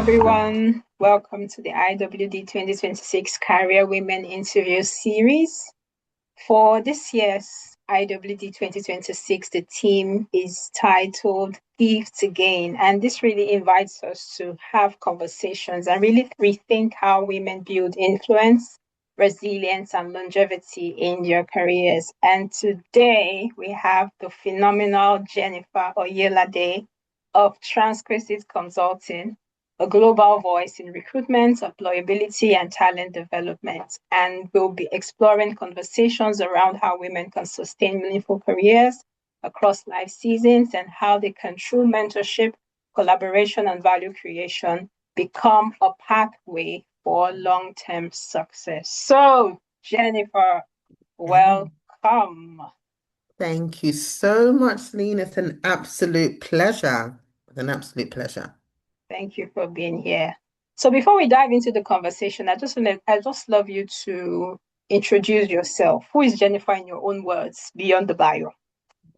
everyone. Welcome to the IWD 2026 Career Women Interview Series. For this year's IWD 2026, the theme is titled Give to Gain. And this really invites us to have conversations and really rethink how women build influence, resilience, and longevity in their careers. And today we have the phenomenal Jennifer Oyelade of Transcripts Consulting, a global voice in recruitment, employability, and talent development. And we'll be exploring conversations around how women can sustain meaningful careers across life seasons and how they can, through mentorship, collaboration, and value creation, become a pathway for long term success. So, Jennifer, welcome. Thank you so much, Celine. It's an absolute pleasure. It's an absolute pleasure. Thank you for being here. So before we dive into the conversation, I just love you to introduce yourself. Who is Jennifer in your own words beyond the bio?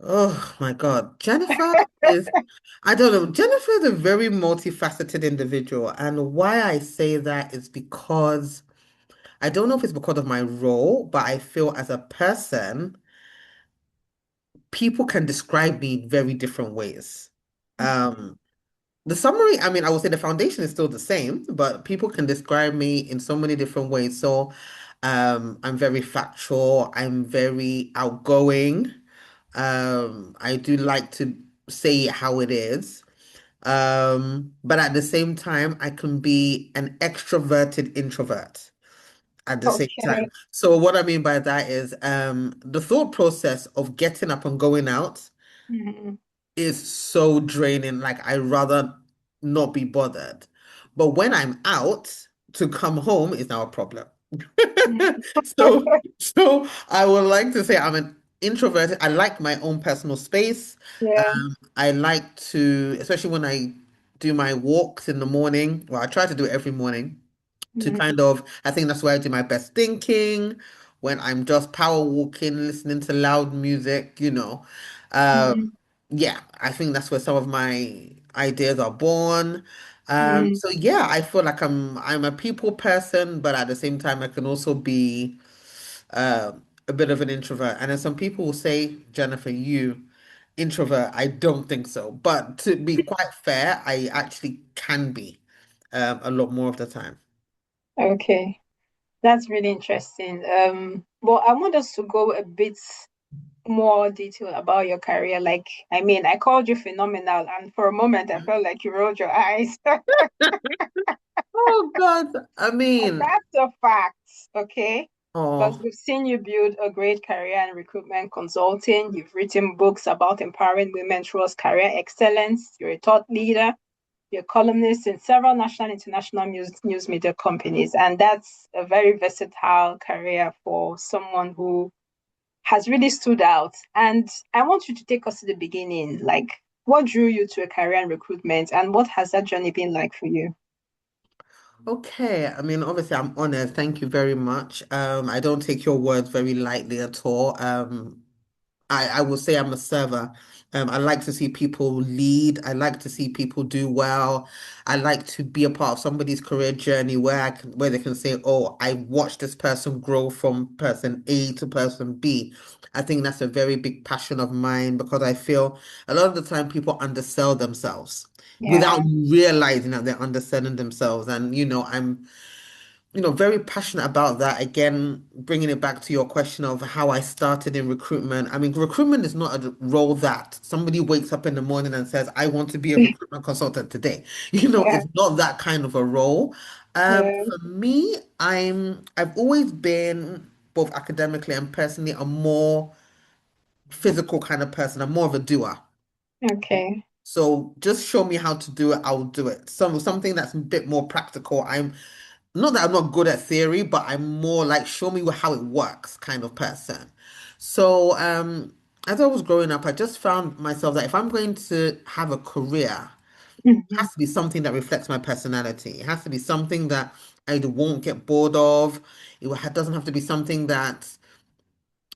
Oh my God. I don't know, Jennifer is a very multifaceted individual. And why I say that is because I don't know if it's because of my role, but I feel as a person, people can describe me in very different ways. Um, The summary, I mean, I would say the foundation is still the same, but people can describe me in so many different ways. So, I'm very factual. I'm very outgoing. I do like to say it how it is. But at the same time, I can be an extroverted introvert at the same time. Okay. So what I mean by that is, the thought process of getting up and going out Mhm. is so draining. Like I rather not be bothered. But when I'm out to come home is now a problem. So, so I would like to say I'm an introvert. I like my own personal space. Yeah. I like to, especially when I do my walks in the morning. Well, I try to do it every morning to Mhm. kind of, I think that's where I do my best thinking, when I'm just power walking, listening to loud music. Uh, Mhm. yeah, I think that's where some of my ideas are born. Mhm. So yeah, I feel like I'm a people person, but at the same time, I can also be uh, a bit of an introvert. And then some people will say, Jennifer, you introvert. I don't think so. But to be quite fair, I actually can be a lot more of the time. Okay. That's really interesting. But I want us to go a bit more detail about your career. Like, I mean, I called you phenomenal, and for a moment I felt like you rolled your eyes. Oh God. I And mean, that's a fact, okay? Because oh, we've seen you build a great career in recruitment consulting. You've written books about empowering women towards career excellence. You're a thought leader. You're a columnist in several national and international news media companies. And that's a very versatile career for someone who has really stood out. And I want you to take us to the beginning. Like, what drew you to a career in recruitment, and what has that journey been like for you? okay. I mean, obviously, I'm honored. Thank you very much. I don't take your words very lightly at all. I will say I'm a server. I like to see people lead. I like to see people do well. I like to be a part of somebody's career journey where they can say, "Oh, I watched this person grow from person A to person B." I think that's a very big passion of mine because I feel a lot of the time people undersell themselves without Yeah. realizing that they're underselling themselves. And I'm very passionate about that. Again, bringing it back to your question of how I started in recruitment. I mean, recruitment is not a role that somebody wakes up in the morning and says, I want to be a recruitment consultant today. Yeah. It's not that kind of a role. Yeah. For me, I've always been both academically and personally a more physical kind of person. I'm more of a doer. Okay. So just show me how to do it, I'll do it. Something that's a bit more practical. I'm not that I'm not good at theory, but I'm more like show me how it works kind of person. So, as I was growing up, I just found myself that if I'm going to have a career, it Mhm. has to be something that reflects my personality. It has to be something that I won't get bored of. Doesn't have to be something that,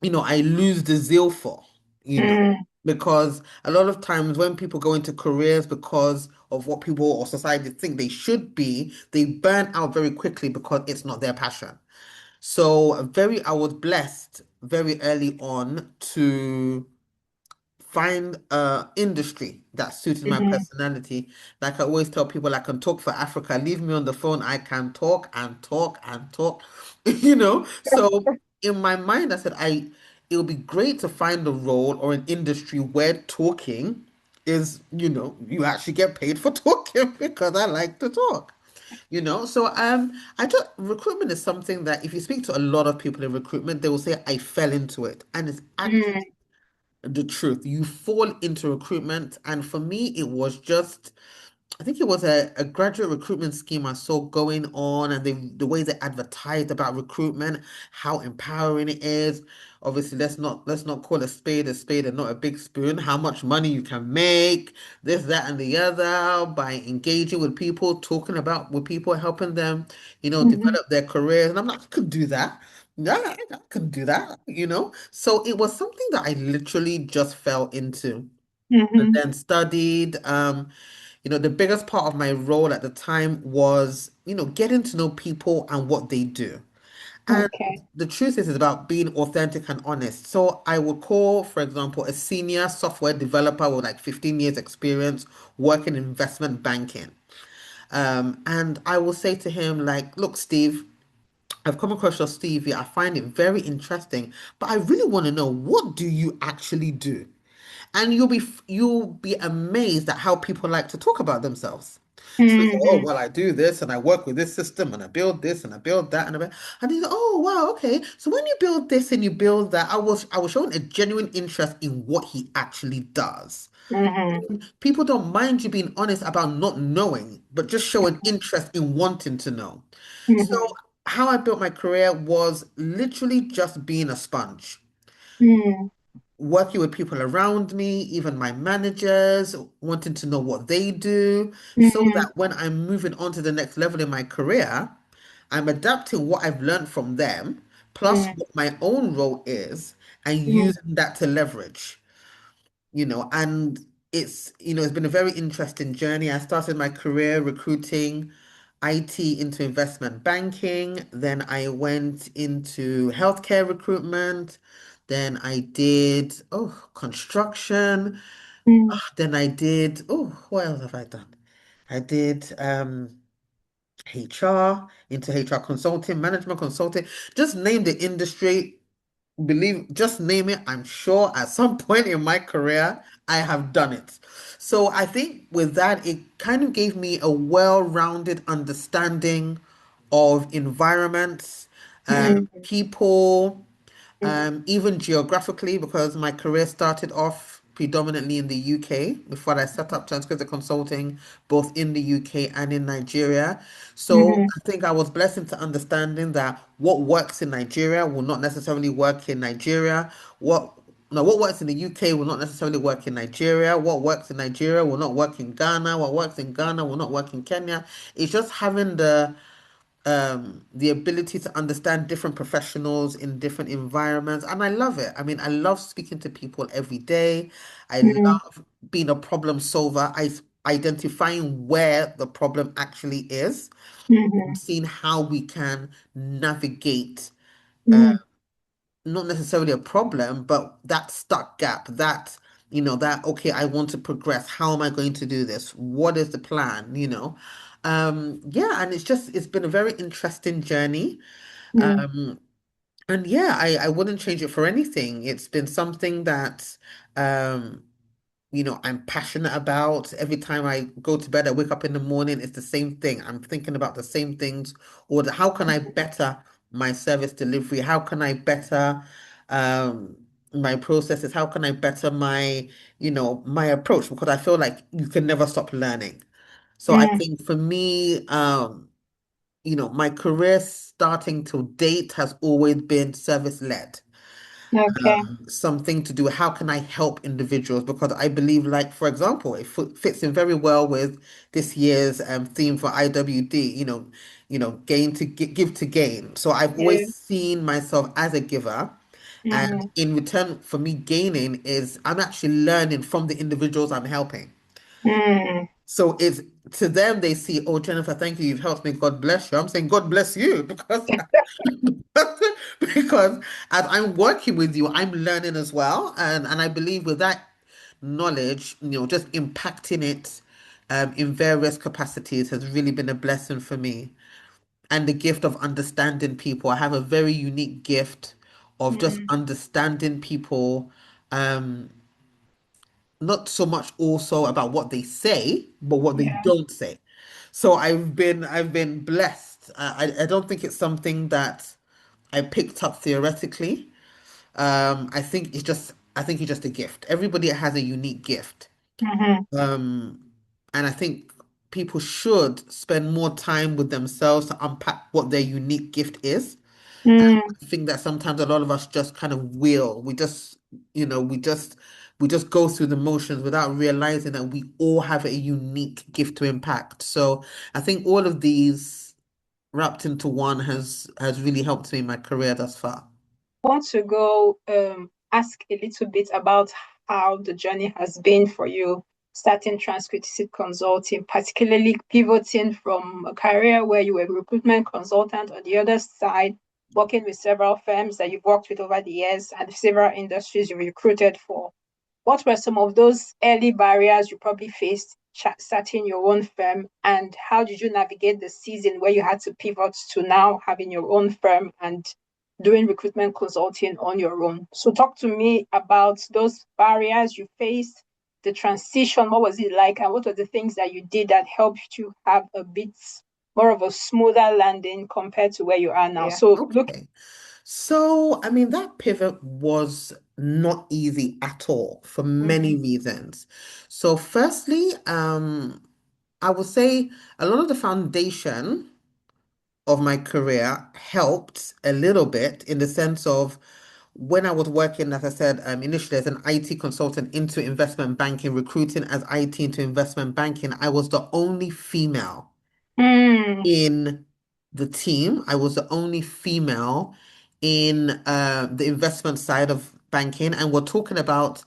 I lose the zeal for, you know. Mm. because a lot of times when people go into careers because of what people or society think they should be, they burn out very quickly because it's not their passion. So I was blessed very early on to find a industry that suited my Mm-hmm. personality. Like I always tell people, I can talk for Africa. Leave me on the phone. I can talk and talk and talk, you know? So in my mind, I said, it would be great to find a role or an industry where talking is, you actually get paid for talking because I like to talk. So I just recruitment is something that if you speak to a lot of people in recruitment, they will say I fell into it. And it's actually Mm, the truth. You fall into recruitment, and for me, it was just I think it was a graduate recruitment scheme I saw going on, and the way they advertised about recruitment, how empowering it is. Obviously, let's not call a spade and not a big spoon. How much money you can make, this, that, and the other by engaging with people, talking about with people, helping them, mm-hmm. develop their careers. And I'm like, I could do that. Yeah, I can do that. So it was something that I literally just fell into and Mm-hmm. then studied. The biggest part of my role at the time was, getting to know people and what they do. And Okay. the truth is, it's about being authentic and honest. So I would call, for example, a senior software developer with like 15 years experience working in investment banking. And I will say to him, like, look, Steve, I've come across your CV. I find it very interesting, but I really want to know, what do you actually do? And you'll be amazed at how people like to talk about themselves. So they say, oh, Mm-hmm. well, I do this and I work with this system and I build this and I build that and you go, oh wow, okay. So when you build this and you build that, I was showing a genuine interest in what he actually does. Mm-hmm. People don't mind you being honest about not knowing, but just show an interest in wanting to know. So Mm-hmm. how I built my career was literally just being a sponge, Mm-hmm. working with people around me, even my managers, wanting to know what they do, so Mm-hmm. that when I'm moving on to the next level in my career, I'm adapting what I've learned from them, plus what my own role is, and Mm-hmm. using that to leverage and it's been a very interesting journey. I started my career recruiting IT into investment banking. Then I went into healthcare recruitment. Then I did, construction. Mm-hmm. Then I did, what else have I done? I did HR into HR consulting, management consulting. Just name the industry, just name it. I'm sure at some point in my career, I have done it. So I think with that, it kind of gave me a well-rounded understanding of environments, Mm-hmm. people, even geographically, because my career started off predominantly in the UK before I set up transcriptor consulting both in the UK and in Nigeria. So Mm-hmm. I think I was blessed into understanding that what works in Nigeria will not necessarily work in Nigeria. What works in the UK will not necessarily work in Nigeria. What works in Nigeria will not work in Ghana. What works in Ghana will not work in Kenya. It's just having the ability to understand different professionals in different environments. And I love it. I mean, I love speaking to people every day. I Mm-hmm. love being a problem solver. Identifying where the problem actually is and Mm-hmm. seeing how we can navigate Mm-hmm. not necessarily a problem, but that stuck gap, okay, I want to progress. How am I going to do this? What is the plan? Yeah, and it's been a very interesting journey. Um, and yeah, I wouldn't change it for anything. It's been something that um I'm passionate about. Every time I go to bed, I wake up in the morning, it's the same thing. I'm thinking about the same things, or how can I better my service delivery? How can I better um, my processes? How can I better my approach? Because I feel like you can never stop learning. So I Mm-hmm. think for me, my career starting to date has always been service led, Okay. something to do, how can I help individuals? Because I believe, like, for example, it fits in very well with this year's theme for IWD, gain to give to gain. So I've Yeah. always seen myself as a giver. Mm, In return for me gaining is I'm actually learning from the individuals I'm helping. mm. So it's to them they see, oh Jennifer, thank you, you've helped me. God bless you. I'm saying God bless you because because as I'm working with you, I'm learning as well. And I believe with that knowledge, just impacting it in various capacities has really been a blessing for me. And the gift of understanding people. I have a very unique gift of just Mm, understanding people, um, not so much also about what they say, but what they yeah. don't say. So I've been blessed. I don't think it's something that I picked up theoretically. I think it's just a gift. Everybody has a unique gift. Mm-hmm. Um, and I think people should spend more time with themselves to unpack what their unique gift is. Mm. I think that sometimes a lot of us just kind of will. We just go through the motions without realizing that we all have a unique gift to impact. So I think all of these wrapped into one has really helped me in my career thus far. Want to go ask a little bit about how the journey has been for you, starting transcriptive consulting, particularly pivoting from a career where you were a recruitment consultant on the other side, working with several firms that you've worked with over the years and several industries you recruited for. What were some of those early barriers you probably faced starting your own firm, and how did you navigate the season where you had to pivot to now having your own firm and doing recruitment consulting on your own? So, talk to me about those barriers you faced, the transition. What was it like, and what were the things that you did that helped you have a bit more of a smoother landing compared to where you are now? Yeah. So, look, Okay. So, I mean, that pivot was not easy at all for many mm, reasons. So, firstly, I would say a lot of the foundation of my career helped a little bit in the sense of when I was working, as I said, initially as an IT consultant into investment banking, recruiting as IT into investment banking, I was the only female mm, in the team. I was the only female in the investment side of banking, and we're talking about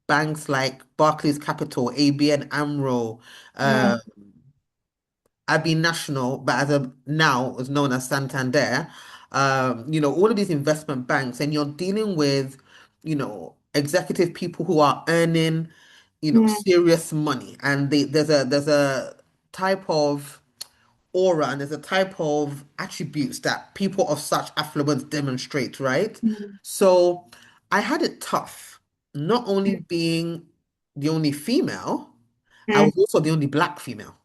banks like Barclays Capital, ABN AMRO, uh, mm, Abbey National, but as of now is known as Santander. All of these investment banks, and you're dealing with, executive people who are earning, mm, serious money, and there's a type of aura and there's a type of attributes that people of such affluence demonstrate, right? mm, So I had it tough, not only being the only female, I mm, was also the only black female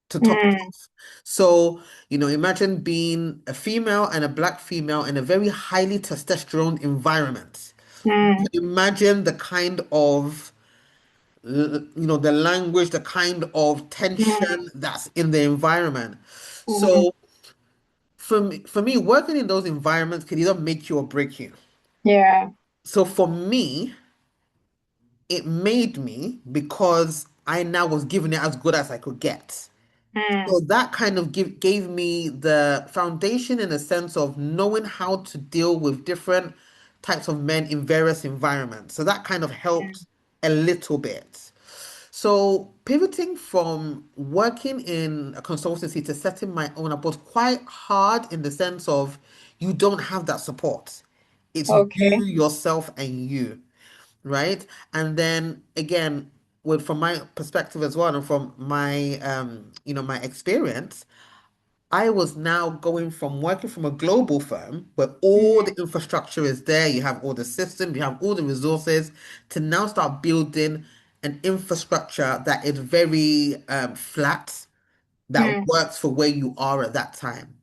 to top it mm, off. So, imagine being a female and a black female in a very highly testosterone environment. You mm, can imagine the kind of the language, the kind of mm, tension that's in the environment. mm. So for me, working in those environments can either make you or break you. Yeah. So for me, it made me because I now was giving it as good as I could get. Mm, So that kind of gave me the foundation in a sense of knowing how to deal with different types of men in various environments. So that kind of mm, helped a little bit. So pivoting from working in a consultancy to setting my own up was quite hard in the sense of you don't have that support. It's you, okay. yourself, and you, right? And then again, from my perspective as well, and from my experience, I was now going from working from a global firm where all the Mm, infrastructure is there, you have all the systems, you have all the resources, to now start building an infrastructure that is very flat, that mm, works for where you are at that time.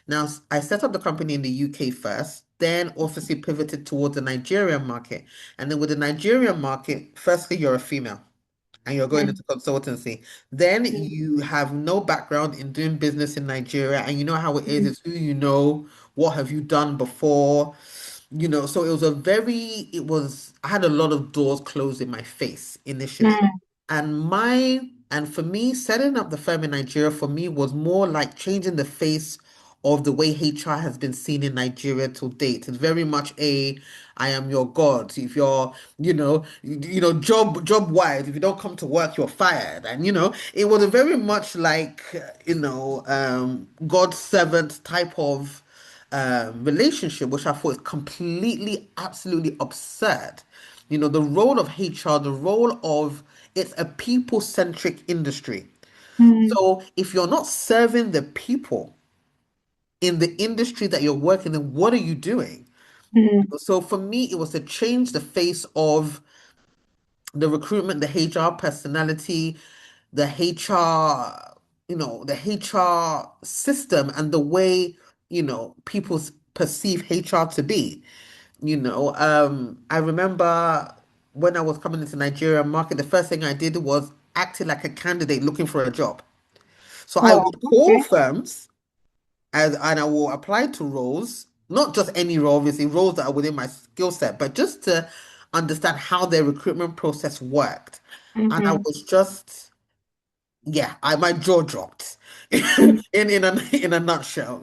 Now, I set up the company in the UK first, then obviously pivoted towards the Nigerian market. And then with the Nigerian market, firstly, you're a female and you're going mm, into consultancy. Then mm, you have no background in doing business in Nigeria, and you know how it is. mm, It's who you know, what have you done before, so I had a lot of doors closed in my face initially. mm, And for me, setting up the firm in Nigeria for me was more like changing the face of the way HR has been seen in Nigeria to date. It's very much a I am your God. If you're, job wise, if you don't come to work, you're fired. And it was a very much like God's servant type of relationship, which I thought is completely, absolutely absurd. The role of HR, the role of it's a people-centric industry. Mm, So if you're not serving the people in the industry that you're working in, what are you doing? mm, So for me, it was to change the face of the recruitment, the HR personality, the HR, the HR system and the way, people perceive HR to be. I remember when I was coming into Nigeria market, the first thing I did was acting like a candidate looking for a job. So I wow, would call okay. firms and I will apply to roles, not just any role, obviously, roles that are within my skill set, but just to understand how their recruitment process worked. And I Mm-hmm. was just, yeah, my jaw dropped Mm, in a nutshell.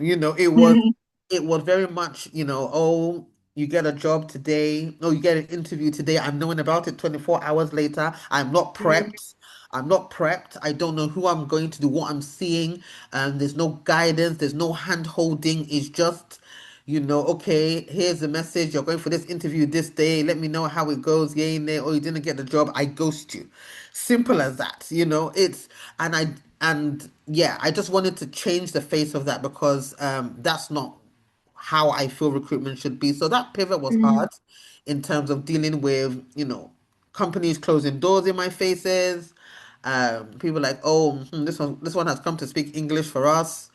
mm, It was very much, oh, you get a job today, oh, you get an interview today. I'm knowing about it 24 hours later. I'm not mm, prepped. I'm not prepped. I don't know who I'm going to do, what I'm seeing. There's no guidance, there's no hand holding. It's just, okay, here's the message. You're going for this interview this day. Let me know how it goes. Yay, nay, or you didn't get the job. I ghost you. Simple as that. And yeah, I just wanted to change the face of that because that's not how I feel recruitment should be. So that pivot was mm. hard in terms of dealing with, companies closing doors in my faces. People like, oh, this one has come to speak English for us.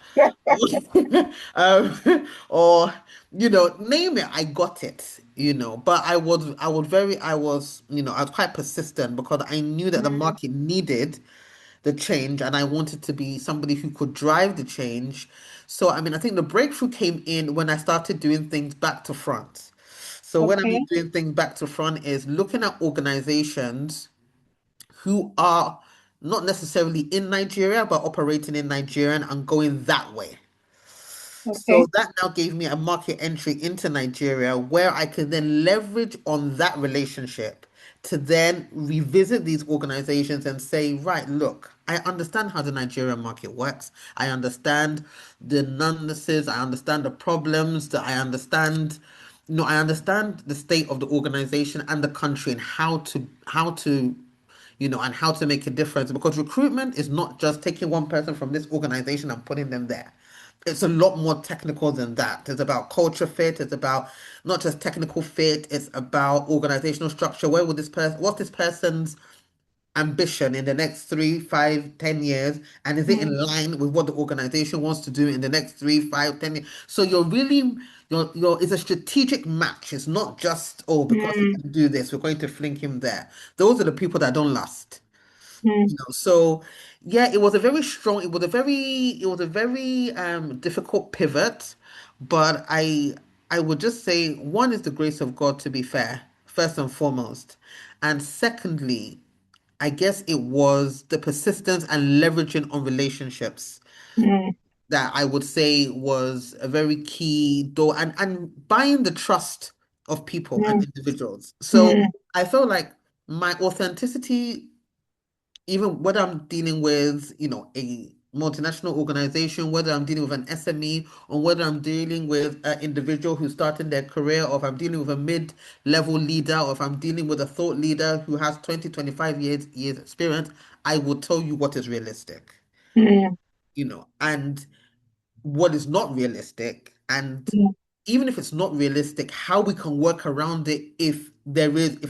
Or name it, I got it, but I was quite persistent because I knew that the Mm, market needed the change and I wanted to be somebody who could drive the change. So I mean, I think the breakthrough came in when I started doing things back to front. So when I mean okay, doing things back to front is looking at organizations who are not necessarily in Nigeria but operating in Nigeria and going that way. okay. So that now gave me a market entry into Nigeria where I can then leverage on that relationship to then revisit these organizations and say, right, look, I understand how the Nigerian market works. I understand the nuances. I understand the problems. That I understand the state of the organization and the country and how to make a difference because recruitment is not just taking one person from this organization and putting them there. It's a lot more technical than that. It's about culture fit. It's about not just technical fit. It's about organizational structure. What's this person's ambition in the next 3, 5, 10 years? And is it Mm, in line with what the organization wants to do in the next 3, 5, 10 years? So it's a strategic match. It's not just, oh, because he mm, can do this, we're going to fling him there. Those are the people that don't last. mm, So yeah, it was a very difficult pivot, but I would just say one is the grace of God to be fair, first and foremost. And secondly, I guess it was the persistence and leveraging on relationships mm, that I would say was a very key door and buying the trust of people and mm, individuals. So mm, I felt like my authenticity even whether I'm dealing with, a multinational organization, whether I'm dealing with an SME, or whether I'm dealing with an individual who's starting their career, or if I'm dealing with a mid-level leader, or if I'm dealing with a thought leader who has 20, 25 years experience, I will tell you what is realistic, mm, and what is not realistic, and mm. even if it's not realistic, how we can work around it if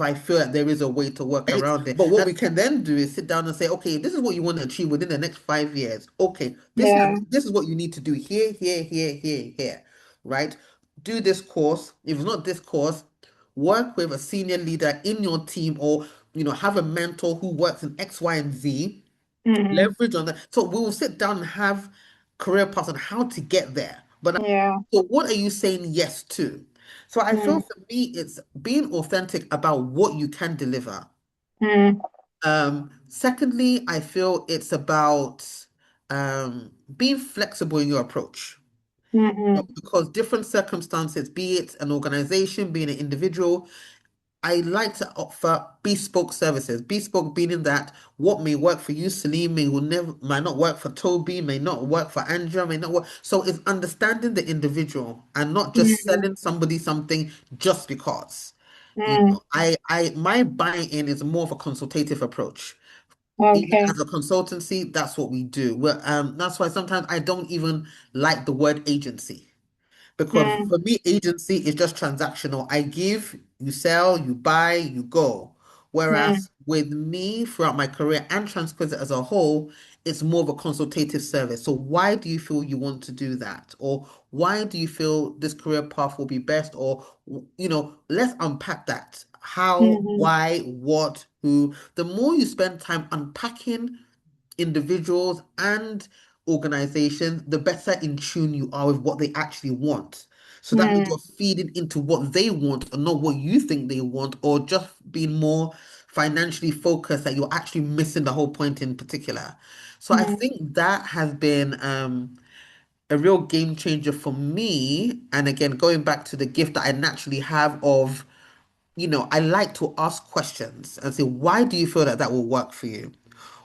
I feel that there is a way to work around it. But what we can then do is sit down and say, okay, this is what you want to achieve within the next 5 years. Okay, this is Yeah. this is what you need to do here, here, here, here, here, right? Do this course. If it's not this course, work with a senior leader in your team or have a mentor who works in X, Y, and Z Mm, leverage on that. So we will sit down and have career paths on how to get there. But yeah. so what are you saying yes to? So I feel Mm, for me, it's being authentic about what you can deliver. mm, Secondly, I feel it's about being flexible in your approach. Mm-hmm. Because different circumstances, be it an organization, being an individual, I like to offer bespoke services. Bespoke meaning that what may work for you, Celine, might not work for Toby, may not work for Andrea, may not work. So it's understanding the individual and not just Mm-hmm. selling somebody something just because. Mm. My buy-in is more of a consultative approach. Even Okay. as a consultancy, that's what we do. That's why sometimes I don't even like the word agency. Because Mm. for me, agency is just transactional. I give, you sell, you buy, you go. Mm. Whereas with me, throughout my career and Transquisite as a whole, it's more of a consultative service. So why do you feel you want to do that? Or why do you feel this career path will be best? Or, let's unpack that. How, Mm-hmm. why, what, who. The more you spend time unpacking individuals and organizations, the better in tune you are with what they actually want. So that means Mm. you're feeding into what they want and not what you think they want, or just being more financially focused that you're actually missing the whole point in particular. So I Mm. think that has been a real game changer for me. And again, going back to the gift that I naturally have of, I like to ask questions and say, why do you feel that that will work for you?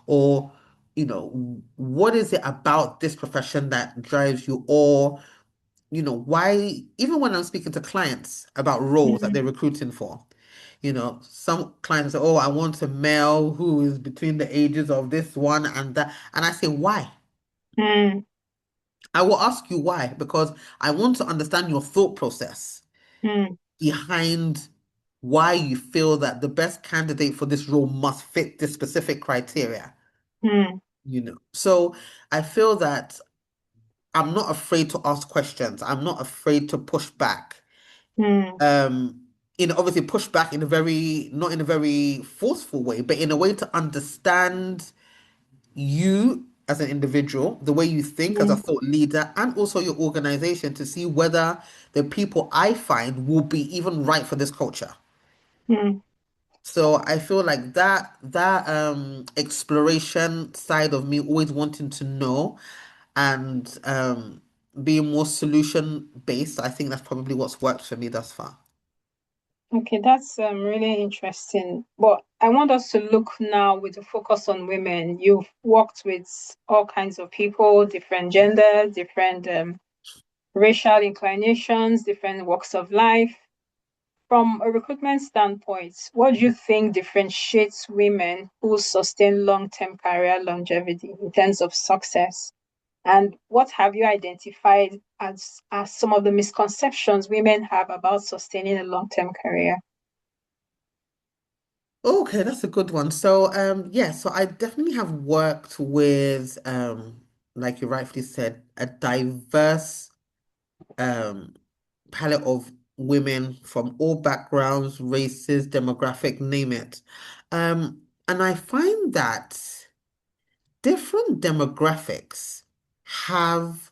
Or, what is it about this profession that drives you? Or, why, even when I'm speaking to clients about roles that they're Mm. recruiting for, some clients say, oh, I want a male who is between the ages of this one and that. And I say, why? Mm. I will ask you why, because I want to understand your thought process Mm. behind why you feel that the best candidate for this role must fit this specific criteria. Mm. So I feel that I'm not afraid to ask questions. I'm not afraid to push back. Mm. Um, obviously push back in a very, not in a very forceful way, but in a way to understand you as an individual, the way you think as a Mm. thought leader, and also your organization to see whether the people I find will be even right for this culture. Mm. So I feel like that exploration side of me always wanting to know and being more solution based, I think that's probably what's worked for me thus far. Okay, that's really interesting. But I want us to look now with a focus on women. You've worked with all kinds of people, different genders, different racial inclinations, different walks of life. From a recruitment standpoint, what do you think differentiates women who sustain long-term career longevity in terms of success? And what have you identified as some of the misconceptions women have about sustaining a long-term career? Okay, that's a good one. So yeah, so I definitely have worked with like you rightfully said, a diverse um palette of women from all backgrounds, races, demographic, name it. And I find that different demographics have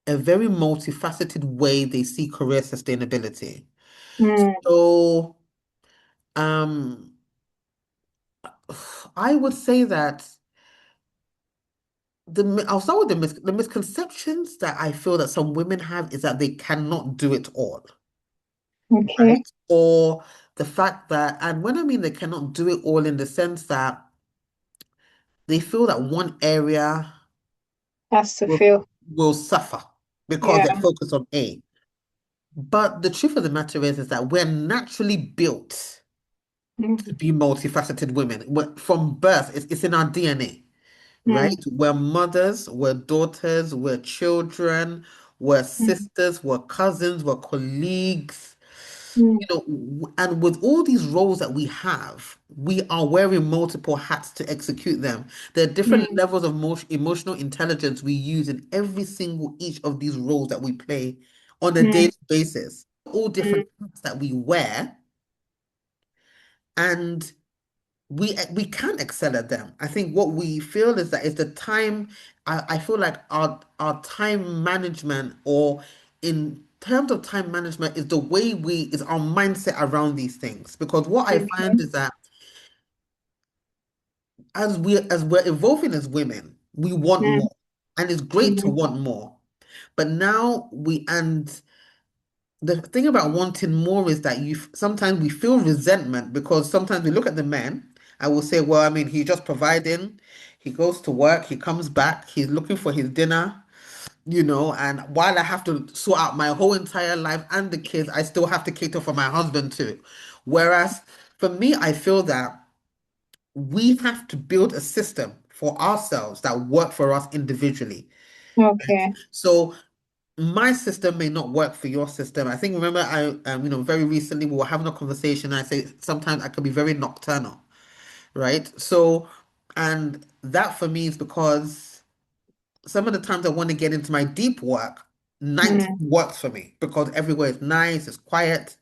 a very multifaceted way they see career sustainability. Mm. So, um, I would say that I'll start with the misconceptions that I feel that some women have is that they cannot do it all, Okay. right? Or the fact that, and when I mean they cannot do it all in the sense that they feel that one area Has to will feel. will suffer because they're Yeah. focused on A. But the truth of the matter is that we're naturally built to Mm. be multifaceted women. From birth, it's in our DNA, right? Mm. We're mothers, we're daughters, we're children, we're Mm. sisters, we're cousins, we're colleagues. Mm. And with all these roles that we have, we are wearing multiple hats to execute them. There are different Mm. levels of emotional intelligence we use in every single each of these roles that we play on a Mm. daily basis. All Mm. different hats that we wear, and we can excel at them. I think what we feel is that it's the time. I feel like our time management, or in terms of time management, is the way is our mindset around these things. Because what I find Okay. is that as we're evolving as women, we want Mm. more, and it's great to Mm. want more. But now and the thing about wanting more is that sometimes we feel resentment because sometimes we look at the man and we'll say, well, I mean, he's just providing. He goes to work, he comes back, he's looking for his dinner, and while I have to sort out my whole entire life and the kids, I still have to cater for my husband too. Whereas for me, I feel that we have to build a system for ourselves that work for us individually. Okay. So my system may not work for your system. I think remember very recently we were having a conversation. I say sometimes I could be very nocturnal, right? So, and that for me is because some of the times I want to get into my deep work, night Mm, works for me because everywhere is nice, it's quiet,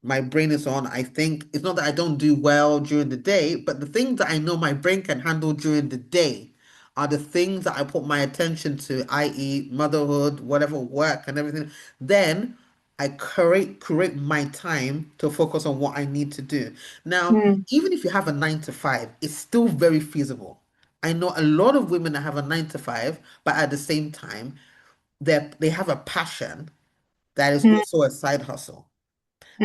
my brain is on. I think it's not that I don't do well during the day, but the things that I know my brain can handle during the day are the things that I put my attention to, i.e., motherhood, whatever work and everything. Then I create my time to focus on what I need to do. Now, mm, even if you have a 9 to 5, it's still very feasible. I know a lot of women that have a 9 to 5, but at the same time, they have a passion that is mm, also a side hustle.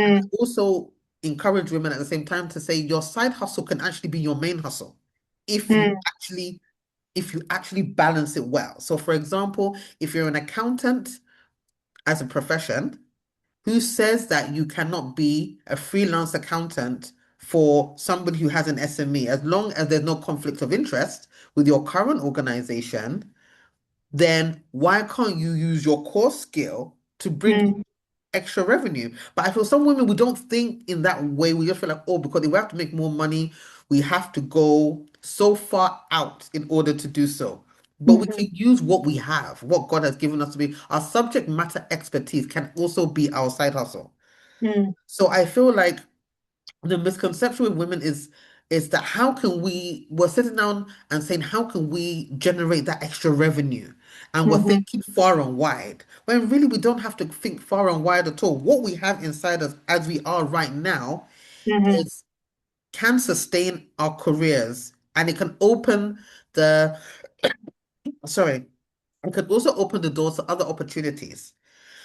And I mm, also encourage women at the same time to say your side hustle can actually be your main hustle if you mm, actually if you actually balance it well. So for example, if you're an accountant as a profession, who says that you cannot be a freelance accountant for somebody who has an SME as long as there's no conflict of interest with your current organization, then why can't you use your core skill to bring mm, extra revenue? But I feel some women, we don't think in that way. We just feel like, oh, because if we have to make more money, we have to go so far out in order to do so. But we can mhm, use what we have, what God has given us to be. Our subject matter expertise can also be our side hustle. mm, So I feel like the misconception with women is that we're sitting down and saying how can we generate that extra revenue, and we're mhm, thinking far and wide when really we don't have to think far and wide at all. What we have inside us as we are right now mhm, is can sustain our careers, and it can open the sorry, it can also open the doors to other opportunities.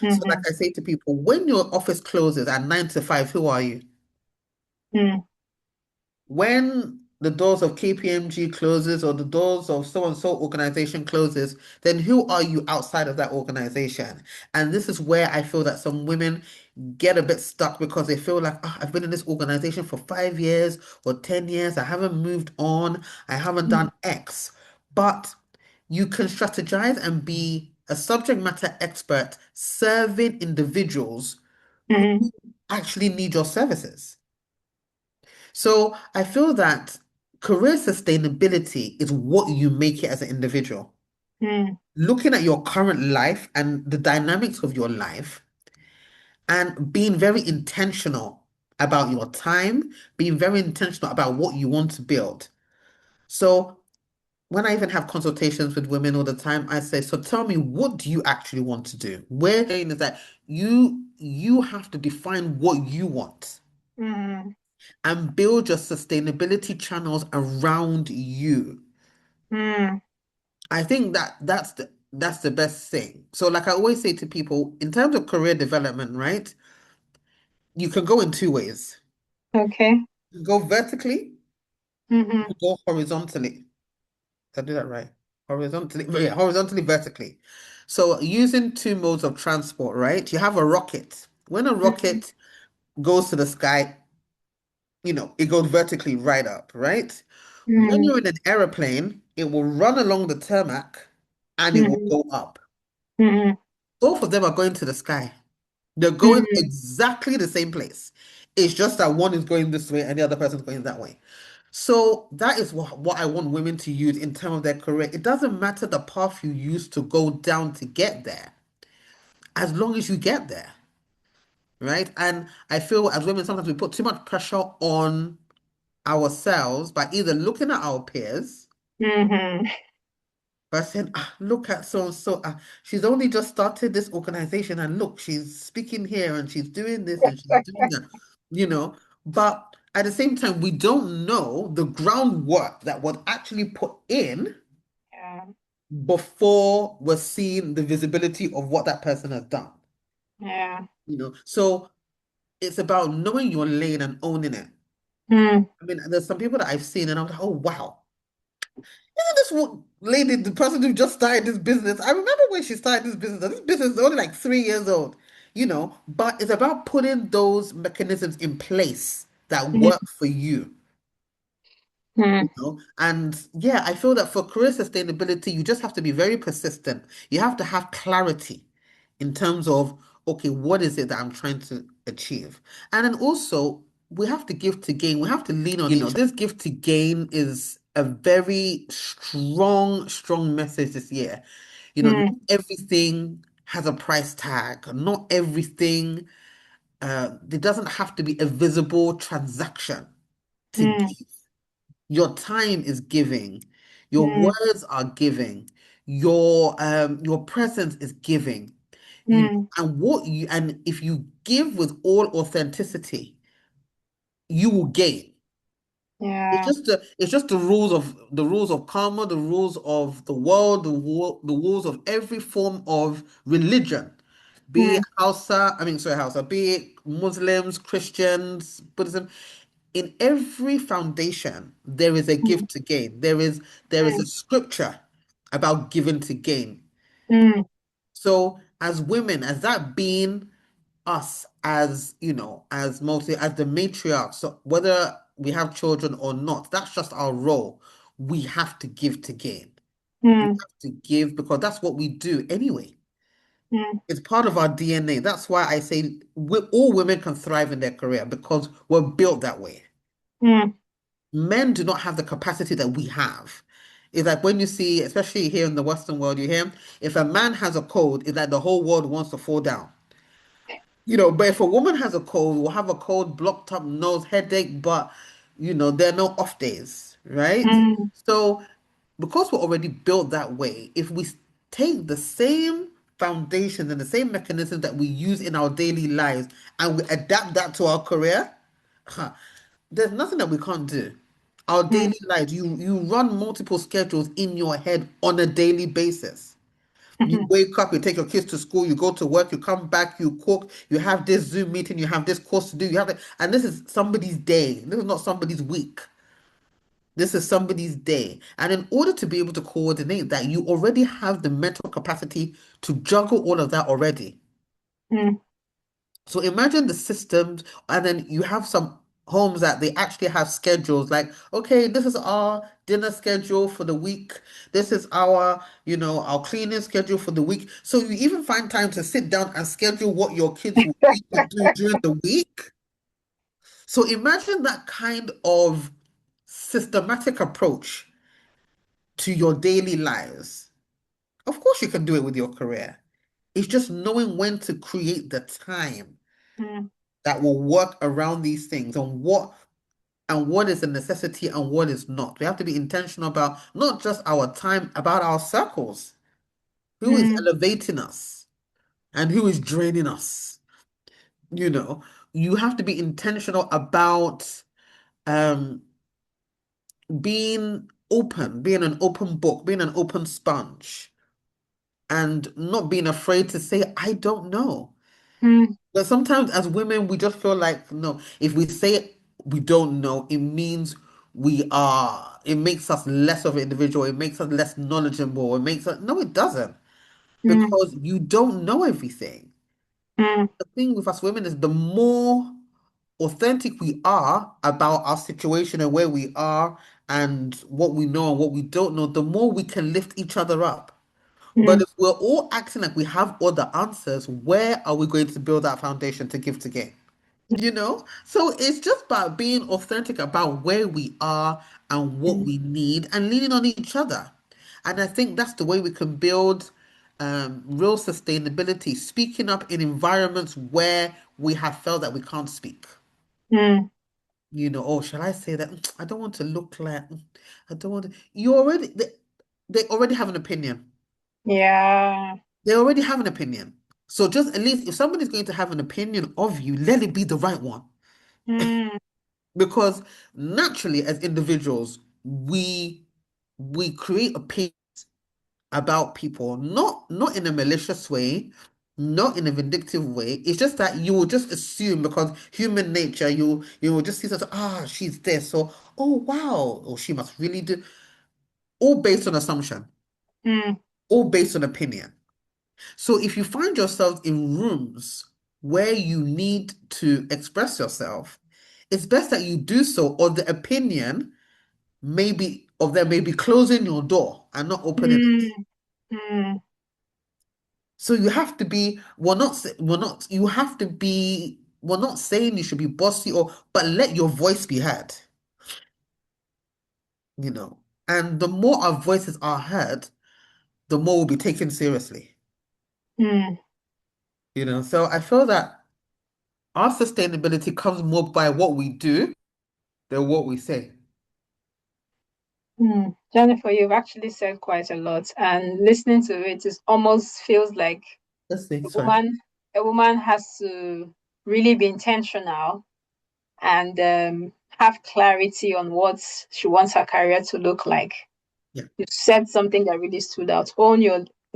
So like mhm, I say to people, when your office closes at 9 to 5, who are you? mm, When the doors of KPMG closes or the doors of so and so organization closes, then who are you outside of that organization? And this is where I feel that some women get a bit stuck because they feel like, oh, I've been in this organization for 5 years or 10 years. I haven't moved on. I haven't mm, done X. But you can strategize and be a subject matter expert serving individuals who mm, actually need your services. So I feel that career sustainability is what you make it as an individual. mm, Looking at your current life and the dynamics of your life and being very intentional about your time, being very intentional about what you want to build. So when I even have consultations with women all the time, I say, so tell me, what do you actually want to do? Where saying is that you have to define what you want mm, and build your sustainability channels around you. mm, I think that's the best thing. So like I always say to people, in terms of career development, right? You can go in two ways. okay. You can go vertically, you Mhm, can go horizontally. Did I do that right? Horizontally, yeah, horizontally, vertically. So using two modes of transport, right? You have a rocket. When a mhm, rocket goes to the sky, it goes vertically right up, right? When mm, you're in an aeroplane, it will run along the tarmac and it will mhm, go up. mhm, Both of them are going to the sky. They're going mhm, exactly the same place. It's just that one is going this way and the other person's going that way. So that is what I want women to use in terms of their career. It doesn't matter the path you use to go down to get there, as long as you get there, right? And I feel as women, sometimes we put too much pressure on ourselves by either looking at our peers mhm. by saying, look at so and so. She's only just started this organization, and look, she's speaking here and she's doing this and she's doing that, you know. But at the same time, we don't know the groundwork that was actually put in Yeah. before we're seeing the visibility of what that person has done. Yeah. So it's about knowing your lane and owning it. Mm. I mean, there's some people that I've seen and I'm like, oh wow, isn't this lady, the person who just started this business? I remember when she started this business, and this business is only like 3 years old, but it's about putting those mechanisms in place that Mm. work for you. Mm. And yeah, I feel that for career sustainability, you just have to be very persistent. You have to have clarity in terms of, okay, what is it that I'm trying to achieve? And then also, we have to give to gain. We have to lean on each other. This give to gain is a very strong, strong message this year. Mm. Not everything has a price tag. Not everything, there doesn't have to be a visible transaction to Mm. give. Your time is giving. Your Mm. words are giving. Your presence is giving. Mm. And if you give with all authenticity, you will gain. Yeah. It's just the rules of karma, the rules of the world, the rules of every form of religion, be it Mm. Hausa, be it Muslims, Christians, Buddhism. In every foundation, there is a Mm. gift to gain. There is a scripture about giving to gain. Mm. So as women, as that being us, as the matriarch, so whether we have children or not, that's just our role. We have to give to gain. We Mm. have to give because that's what we do anyway. Mm. It's part of our DNA. That's why I say all women can thrive in their career because we're built that way. Mm. Men do not have the capacity that we have. It's like when you see, especially here in the Western world, you hear if a man has a cold, it's like the whole world wants to fall down. But if a woman has a cold, will have a cold, blocked up nose, headache, but there are no off days, right? Mm. So because we're already built that way, if we take the same foundations and the same mechanisms that we use in our daily lives and we adapt that to our career, huh, there's nothing that we can't do. Our Mm. daily lives, you run multiple schedules in your head on a daily basis. You Mhm. wake up, you take your kids to school, you go to work, you come back, you cook, you have this Zoom meeting, you have this course to do, and this is somebody's day. This is not somebody's week. This is somebody's day. And in order to be able to coordinate that, you already have the mental capacity to juggle all of that already. Mm. So imagine the systems, and then you have some homes that they actually have schedules like, okay, this is our dinner schedule for the week. This is our cleaning schedule for the week. So you even find time to sit down and schedule what your kids will eat and do during the week. So imagine that kind of systematic approach to your daily lives. Of course, you can do it with your career. It's just knowing when to create the time Mm. that will work around these things and what is a necessity and what is not. We have to be intentional about not just our time, about our circles. Who is Mm. elevating us and who is draining us? You know, you have to be intentional about um being an open book, being an open sponge, and not being afraid to say, I don't know. Mm. But sometimes as women, we just feel like, no, if we say we don't know, it makes us less of an individual. It makes us less knowledgeable. No, it doesn't, Mm. because you don't know everything. Mm. The thing with us women is the more authentic we are about our situation and where we are and what we know and what we don't know, the more we can lift each other up. But Mm. if we're all acting like we have all the answers, where are we going to build that foundation to give to gain? So it's just about being authentic about where we are and what Mm. we need and leaning on each other. And I think that's the way we can build real sustainability, speaking up in environments where we have felt that we can't speak. Mm. Oh, shall I say that? I don't want to look like, I don't want to. They already have an opinion. Yeah. They already have an opinion. So just at least if somebody's going to have an opinion of you, let it be the right one. Mm. Because naturally, as individuals, we create opinions about people, not in a malicious way, not in a vindictive way. It's just that you will just assume because human nature, you will just see something, she's this, or oh wow, or she must really do, all based on assumption, Mm, all based on opinion. So if you find yourself in rooms where you need to express yourself, it's best that you do so, or the opinion maybe of them may be closing your door and not opening it. mm, mm, So you have to be, we're not, you have to be, we're not saying you should be bossy or, but let your voice be heard, you know. And the more our voices are heard, the more we'll be taken seriously, mm, you know. So I feel that our sustainability comes more by what we do than what we say. mm. Jennifer, you've actually said quite a lot, and listening to it is almost feels like Let's say, a sorry. woman a woman has to really be intentional and have clarity on what she wants her career to look like. Yeah. You said something that really stood out.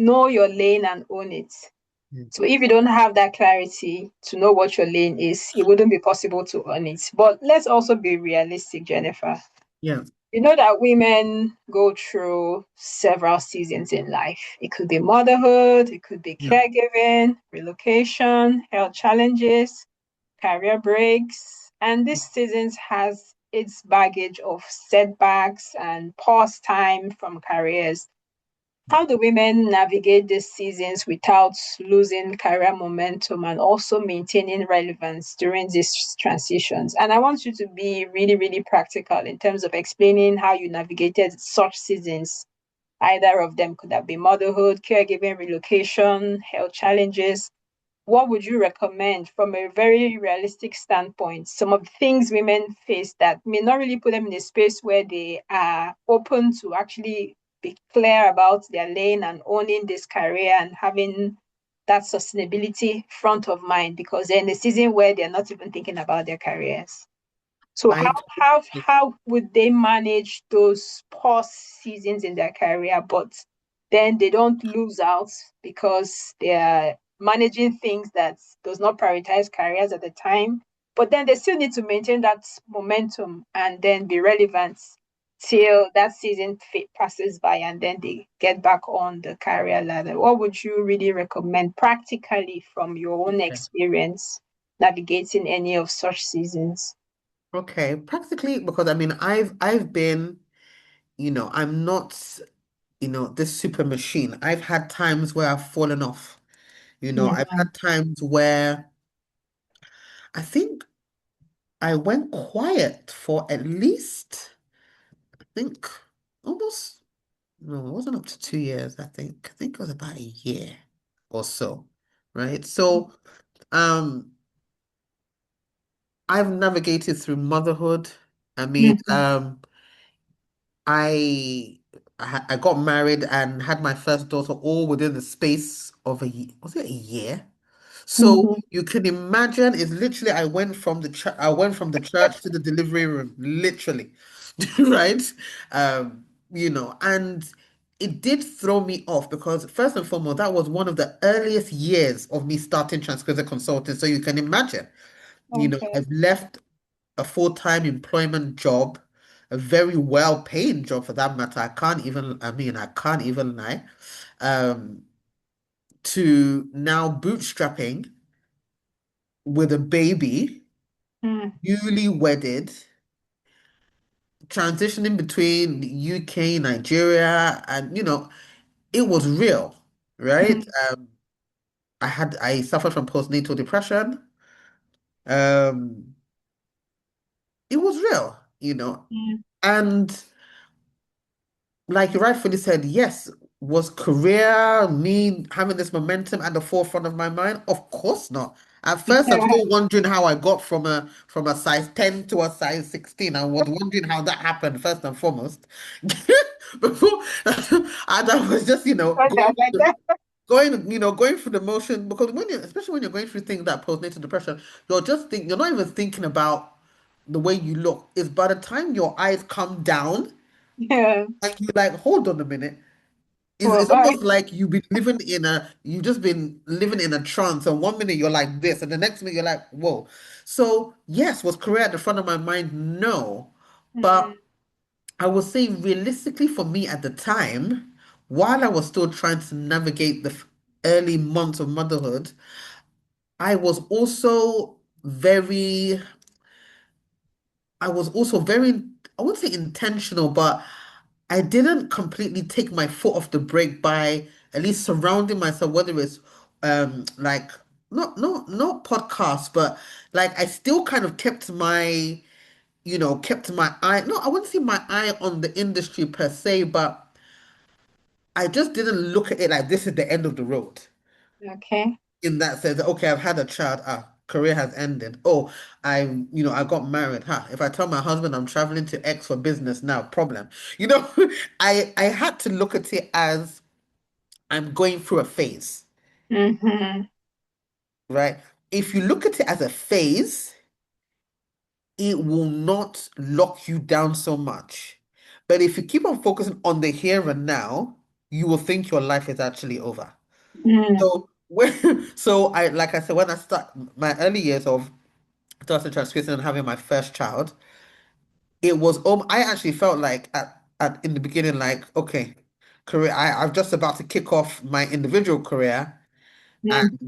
Know your lane and own it. Yeah. So if you don't have that clarity to know what your lane is, it wouldn't be possible to own it. But let's also be realistic, Jennifer. Yeah. You know that women go through several seasons in life. It could be motherhood, it could be Yeah. caregiving, relocation, health challenges, career breaks, and this season has its baggage of setbacks and pause time from careers. How do women navigate these seasons without losing career momentum and also maintaining relevance during these transitions? And I want you to be really, really practical in terms of explaining how you navigated such seasons. Either of them could have been motherhood, caregiving, relocation, health challenges. What would you recommend from a very realistic standpoint? Some of the things women face that may not really put them in a space where they are open to actually be clear about their lane and owning this career and having that sustainability front of mind because they're in a season where they're not even thinking about their careers. So I how would they manage those pause seasons in their career, but then they don't lose out because they're managing things that does not prioritize careers at the time, but then they still need to maintain that momentum and then be relevant till that passes by and then they get back on the career ladder. What would you really recommend practically from your own okay. experience navigating any of such seasons? Okay. Practically, because I mean, I've been, I'm not, this super machine. I've had times where I've fallen off. Yeah. I've had times where I think I went quiet for at least, I think almost, no, it wasn't up to 2 years, I think. I think it was about a year or so, right? So, um, I've navigated through motherhood. I mean, Mhm, I I got married and had my first daughter all within the space of a year. Was it a year? So mhm. you can imagine it's literally I went from the church to the delivery room, literally. Right? And it did throw me off because first and foremost, that was one of the earliest years of me starting transcription consulting. So you can imagine, Okay. I've left a full-time employment job, a very well-paying job for that matter. I can't even lie. Um, to now bootstrapping with a baby, Mm, newly wedded, transitioning between the UK, Nigeria, and it was real, right? mm, I suffered from postnatal depression. Um, it was real, mm, and like you rightfully said, yes, was career me having this momentum at the forefront of my mind? Of course not. At first, I'm still wondering how I got from a size 10 to a size 16. I was wondering how that happened first and foremost. Before, and I was just, What that like that? going through the motion because especially when you're going through things like postnatal depression, you're not even thinking about the way you look. Is by the time your eyes come down Yeah. and you're like, hold on a minute. Well, it's bye. almost like you've just been living in a trance, and one minute you're like this, and the next minute you're like, whoa. So yes, was career at the front of my mind? No. But Mm, I would say realistically for me at the time, while I was still trying to navigate the early months of motherhood, I was also very, I was also very, I wouldn't say intentional, but I didn't completely take my foot off the brake by at least surrounding myself, whether it's like not podcasts, but like I still kind of kept my, kept my eye, no, I wouldn't say my eye on the industry per se, but I just didn't look at it like this is the end of the road. okay. In that sense, okay, I've had a child, career has ended. Oh, I got married. If I tell my husband I'm traveling to X for business now, problem. You know, I had to look at it as I'm going through a phase, Mm-hmm. right? If you look at it as a phase, it will not lock you down so much. But if you keep on focusing on the here and now, you will think your life is actually over. Mm, So so I like I said, when I start my early years of starting transcription and having my first child, it was I actually felt like at in the beginning, like, okay, career, I'm just about to kick off my individual career, mm, and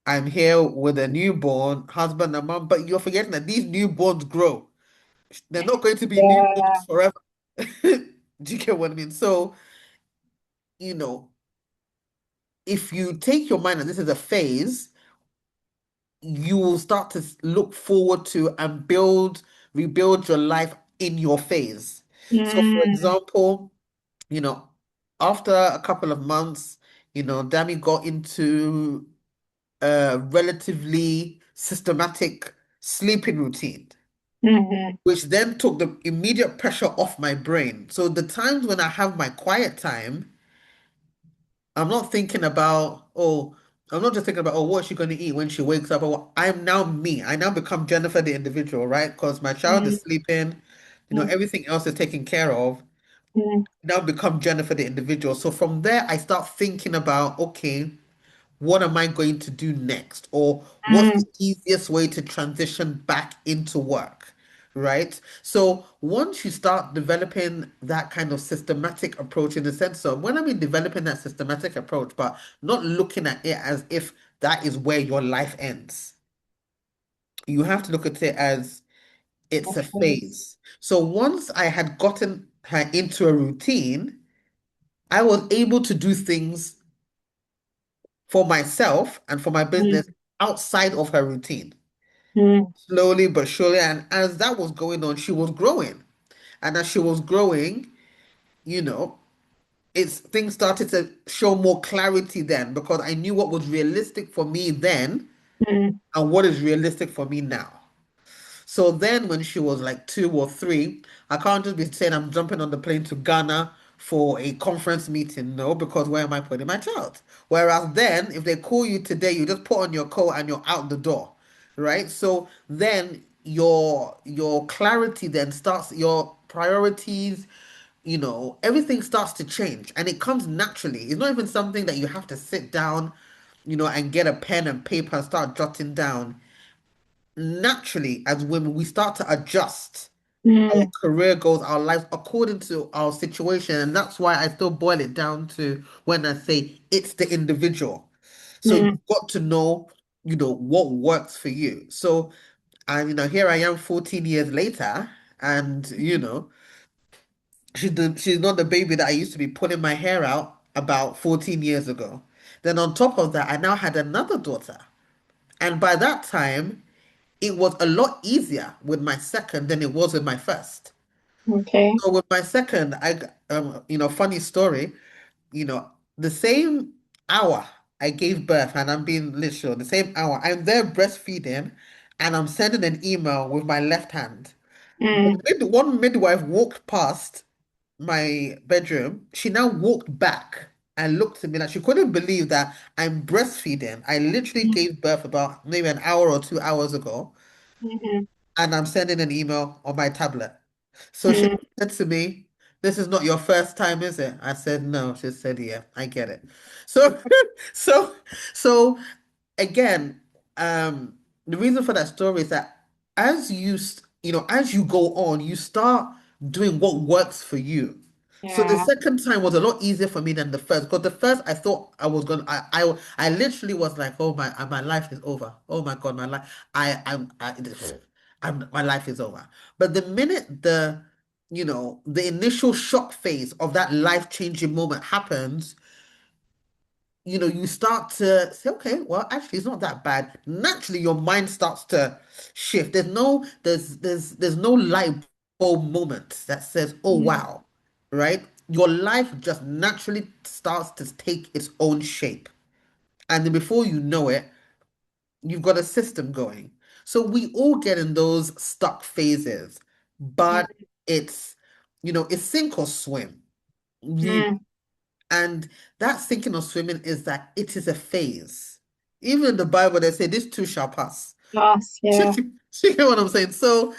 I'm here with a newborn, husband and mom, but you're forgetting that these newborns grow. They're not going to be yeah. newborns forever. Do you get what I mean? So, you know, if you take your mind that this is a phase, you will start to look forward to and rebuild your life in your phase. So, for Mm, example, you know, after a couple of months, Dami got into a relatively systematic sleeping routine, mm-hmm. which then took the immediate pressure off my brain. So, the times when I have my quiet time, I'm not thinking about, I'm not just thinking about, what's she going to eat when she wakes up? Or I'm now me. I now become Jennifer the individual, right? Because my child Mm, is sleeping, mm, everything else is taken care of. mm, Now become Jennifer the individual. So from there, I start thinking about, okay, what am I going to do next? Or what's the mm, easiest way to transition back into work? Right? So once you start developing that kind of systematic approach in the sense of when I mean developing that systematic approach, but not looking at it as if that is where your life ends. You have to look at it as it's of a course. phase. So once I had gotten her into a routine, I was able to do things for myself and for my business Mm, outside of her routine, mm, slowly but surely. And as that was going on, she was growing. And as she was growing, you know, it's things started to show more clarity then because I knew what was realistic for me then mm, and what is realistic for me now. So then when she was like 2 or 3, I can't just be saying I'm jumping on the plane to Ghana for a conference meeting. No, because where am I putting my child? Whereas then, if they call you today, you just put on your coat and you're out the door, right? So then your clarity then starts, your priorities, everything starts to change and it comes naturally. It's not even something that you have to sit down, and get a pen and paper and start jotting down. Naturally, as women, we start to adjust our mm, career goals, our lives according to our situation. And that's why I still boil it down to when I say it's the individual. So mm, you've got to know, what works for you. So, and here I am 14 years later, and she's not the baby that I used to be pulling my hair out about 14 years ago. Then on top of that, I now had another daughter. And by that time, it was a lot easier with my second than it was with my first. okay. So with my second, funny story, the same hour I gave birth, and I'm being literal, the same hour, I'm there breastfeeding and I'm sending an email with my left hand. Mm, One midwife walked past my bedroom. She now walked back and looked at me like she couldn't believe that I'm breastfeeding. I literally mm, gave birth about maybe an hour or 2 hours ago, mhm, and I'm sending an email on my tablet. So she mm, said to me, this is not your first time, is it? I said, no. She said, yeah, I get it. So, so, so again, the reason for that story is that as you go on, you start doing what works for you. So the Yeah. second time was a lot easier for me than the first because the first I thought I was gonna I literally was like, oh my life is over. Oh my God, my life my life is over. But the minute the initial shock phase of that life-changing moment happens, you start to say, okay, well, actually, it's not that bad. Naturally, your mind starts to shift. There's no light bulb moment that says, oh, Mm, wow, right? Your life just naturally starts to take its own shape. And then before you know it, you've got a system going. So we all get in those stuck phases, but mm, it's sink or swim, really. mm. And that thinking of swimming is that it is a phase. Even in the Bible, they say this too shall pass. Yes, yeah. You get what I'm saying? So,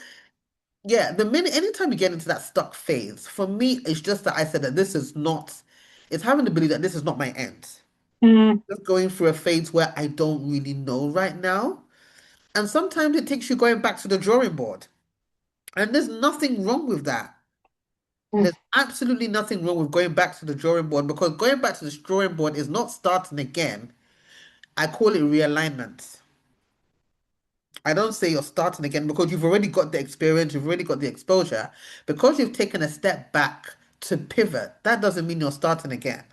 yeah, anytime you get into that stuck phase, for me, it's just that I said that it's having to believe that this is not my end. Mm, Just going through a phase where I don't really know right now. And sometimes it takes you going back to the drawing board. And there's nothing wrong with that. mm, There's absolutely nothing wrong with going back to the drawing board because going back to the drawing board is not starting again. I call it realignment. I don't say you're starting again because you've already got the experience, you've already got the exposure. Because you've taken a step back to pivot, that doesn't mean you're starting again.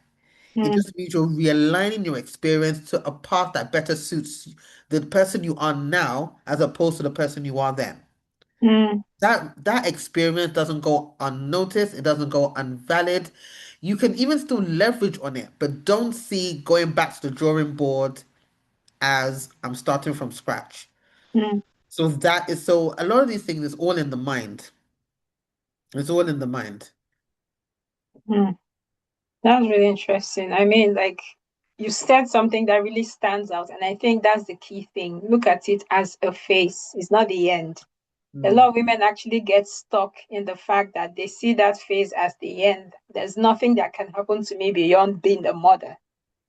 It mm, just means you're realigning your experience to a path that better suits the person you are now as opposed to the person you are then. mm, That experience doesn't go unnoticed, it doesn't go unvalid. You can even still leverage on it, but don't see going back to the drawing board as I'm starting from scratch. mm, So a lot of these things is all in the mind. It's all in the mind. mm. That's really interesting. I mean, like you said something that really stands out, and I think that's the key thing. Look at it as a phase. It's not the end. A lot Mm, of women actually get stuck in the fact that they see that phase as the end. There's nothing that can happen to me beyond being a mother.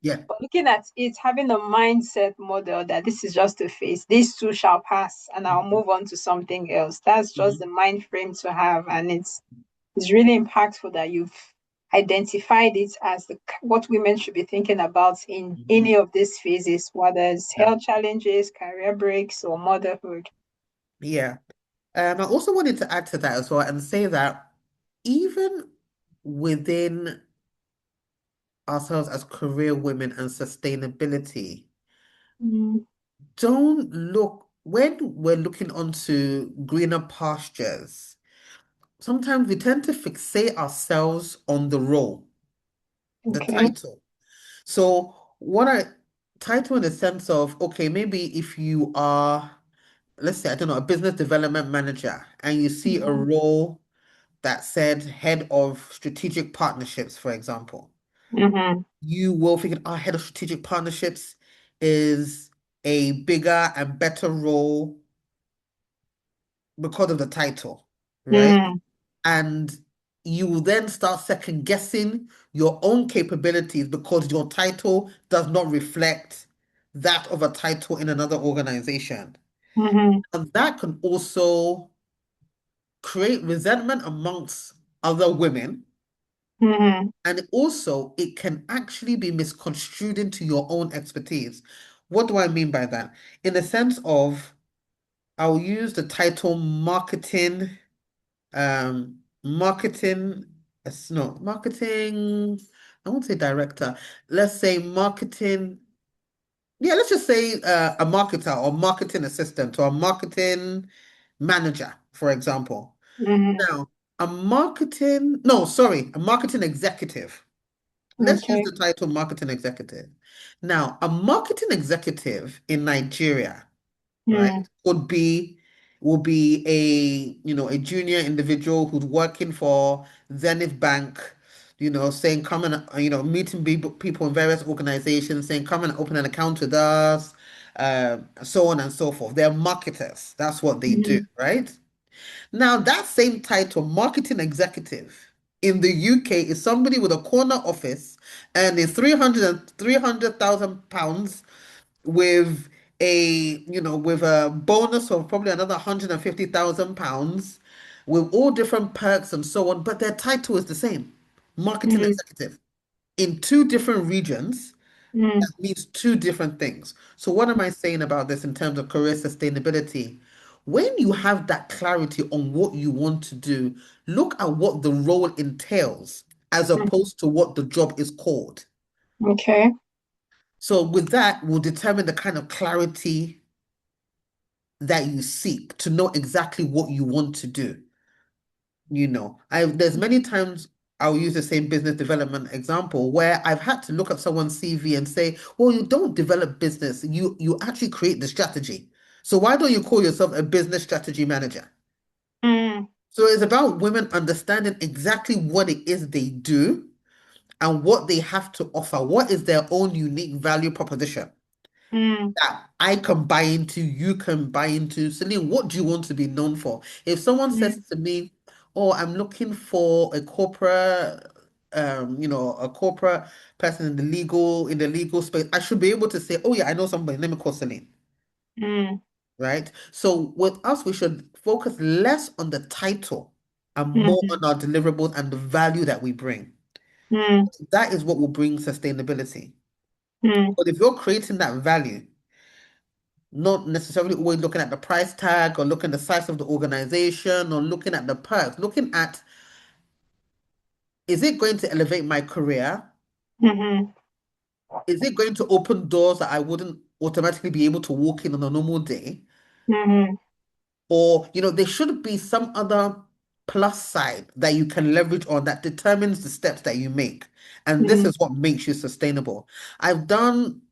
yeah. But looking at it, having a mindset model that this is just a phase, this too shall pass, and I'll Mhm, move on to something else. That's just the mhm, mind frame to have, and it's really impactful that you've identified it as what women should be thinking about in mhm. any of these phases, whether it's Yeah. health challenges, career breaks, or motherhood. Yeah. I also wanted to add to that as well and say that even within ourselves as career women and sustainability, Mm, don't look when we're looking onto greener pastures, sometimes we tend to fixate ourselves on the role, the okay. title. So what I title in the sense of, okay, maybe if you are, let's say, I don't know, a business development manager and you see a Mm-hmm. role that said head of strategic partnerships, for example, Mm-hmm. you will think, our head of strategic partnerships is a bigger and better role because of the title, right? Mm, And you will then start second guessing your own capabilities because your title does not reflect that of a title in another organization. mm-hmm. And that can also create resentment amongst other women. Mm-hmm. And also, it can actually be misconstrued into your own expertise. What do I mean by that? In the sense of, I'll use the title marketing, no, marketing, I won't say director. Let's say marketing. Yeah, let's just say a marketer or marketing assistant or a marketing manager, for example. Mm-hmm. Now, no, sorry, a marketing executive. Let's use Okay. the title marketing executive. Now, a marketing executive in Nigeria, right, Mm, will be a junior individual who's working for Zenith Bank, saying come and meeting people in various organizations, saying come and open an account with us, so on and so forth. They're marketers. That's what they do, mm, right? Now, that same title, marketing executive. in the UK is somebody with a corner office earning 300,000 pounds with with a bonus of probably another 150,000 pounds, with all different perks and so on, but their title is the same, marketing Mm, executive. In two different regions, mm, means two different things. So what am I saying about this in terms of career sustainability? When you have that clarity on what you want to do, look at what the role entails as mm. opposed to what the job is called. Okay. So with that, will determine the kind of clarity that you seek to know exactly what you want to do. There's many times I'll use the same business development example where I've had to look at someone's CV and say, well, you don't develop business, you actually create the strategy. So why don't you call yourself a business strategy manager? Mm, So it's about women understanding exactly what it is they do and what they have to offer. What is their own unique value proposition mm, that I can buy into, you can buy into? Celine, what do you want to be known for? If someone says mm, to me, oh, I'm looking for a corporate person in the legal space, I should be able to say, oh yeah, I know somebody, let me call Celine, mm, right? So with us, we should focus less on the title and more mm, on our deliverables and the value that we bring. mm, That is what will bring sustainability. mm, But if you're creating that value, not necessarily always looking at the price tag or looking at the size of the organization or looking at the perks, looking at, is it going to elevate my career? mm, Is it going to open doors that I wouldn't automatically be able to walk in on a normal day? mm, Or, there should be some other plus side that you can leverage on that determines the steps that you make. And this mm, is what makes you sustainable. I've done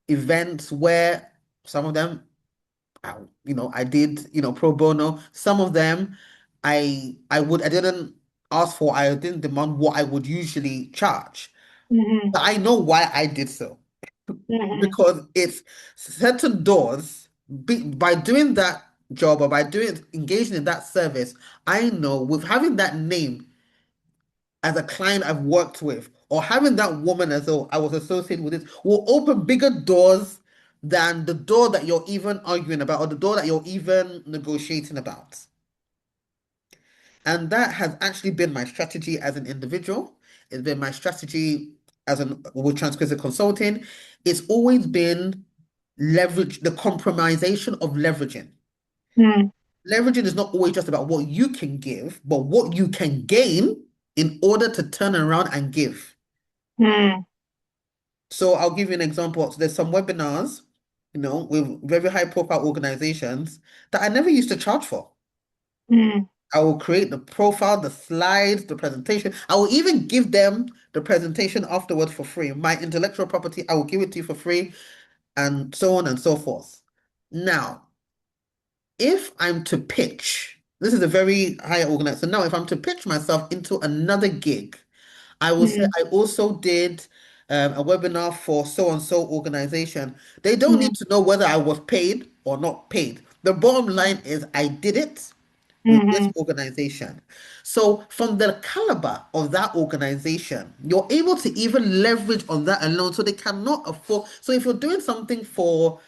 events where some of them I did, pro bono. Some of them I didn't ask for, I didn't demand what I would usually charge. mm, But I know why I did so. mm, Because it's certain doors, by doing that job or by doing engaging in that service, I know with having that name as a client I've worked with, or having that woman as though I was associated with it, will open bigger doors than the door that you're even arguing about or the door that you're even negotiating about. And that has actually been my strategy as an individual. It's been my strategy with Transcription Consulting. It's always been leverage, the compromisation of leveraging. mm, Leveraging is not always just about what you can give, but what you can gain in order to turn around and give. mm, So I'll give you an example. So there's some webinars, with very high profile organizations that I never used to charge for. mm, I will create the profile, the slides, the presentation. I will even give them the presentation afterwards for free. My intellectual property, I will give it to you for free, and so on and so forth. Now, if I'm to pitch, this is a very high organized. So now, if I'm to pitch myself into another gig, I will say mm, I also did a webinar for so and so organization. They don't mm, need to know whether I was paid or not paid. The bottom line is I did it with this mm, organization. So from the caliber of that organization, you're able to even leverage on that alone. So they cannot afford. So if you're doing something for,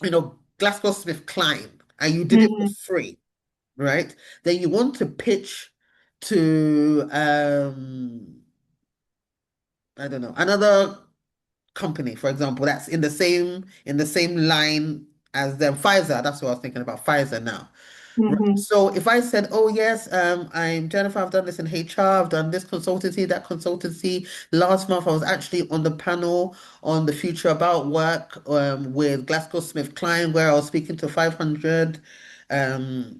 GlaxoSmithKline and you did it for mm, free, right? Then you want to pitch to I don't know, another company, for example, that's in the same line as them, Pfizer. That's what I was thinking about, Pfizer now. Right. mm, So if I said, oh yes, I'm Jennifer, I've done this in HR, I've done this consultancy, that consultancy. Last month I was actually on the panel on the future about work with GlaxoSmithKline, where I was speaking to 500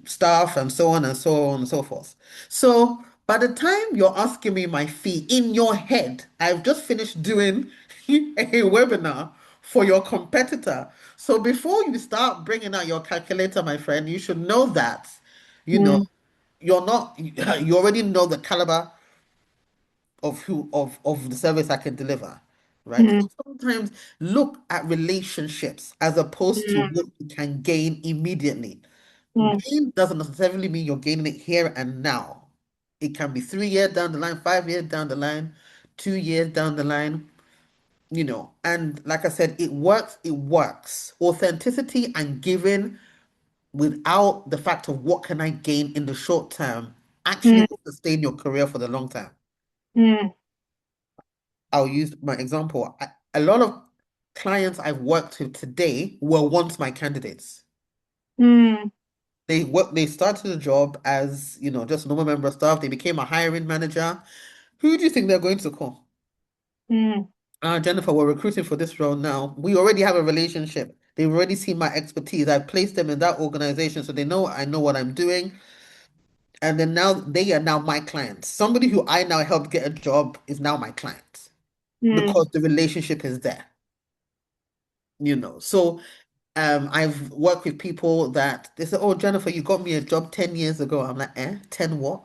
staff and so on and so on and so forth. So by the time you're asking me my fee in your head, I've just finished doing a webinar for your competitor. So before you start bringing out your calculator, my friend, you should know that, you know, mm, you're not, you already know the caliber of the service I can deliver, right? So mm, sometimes look at relationships as opposed to mm, what you can gain immediately. mm, Gain doesn't necessarily mean you're gaining it here and now. It can be 3 years down the line, 5 years down the line, 2 years down the line, And like I said, it works, it works. Authenticity and giving without the fact of what can I gain in the short term actually mm, will sustain your career for the long term. mm, I'll use my example. A lot of clients I've worked with today were once my candidates. mm, They started the job as, just a normal member of staff. They became a hiring manager. Who do you think they're going to call? mm, Jennifer, we're recruiting for this role now. We already have a relationship. They've already seen my expertise. I placed them in that organization, so they know I know what I'm doing. And then now they are now my clients. Somebody who I now helped get a job is now my client mm, because the relationship is there. So I've worked with people that they say, "Oh, Jennifer, you got me a job 10 years ago." I'm like, 10 what?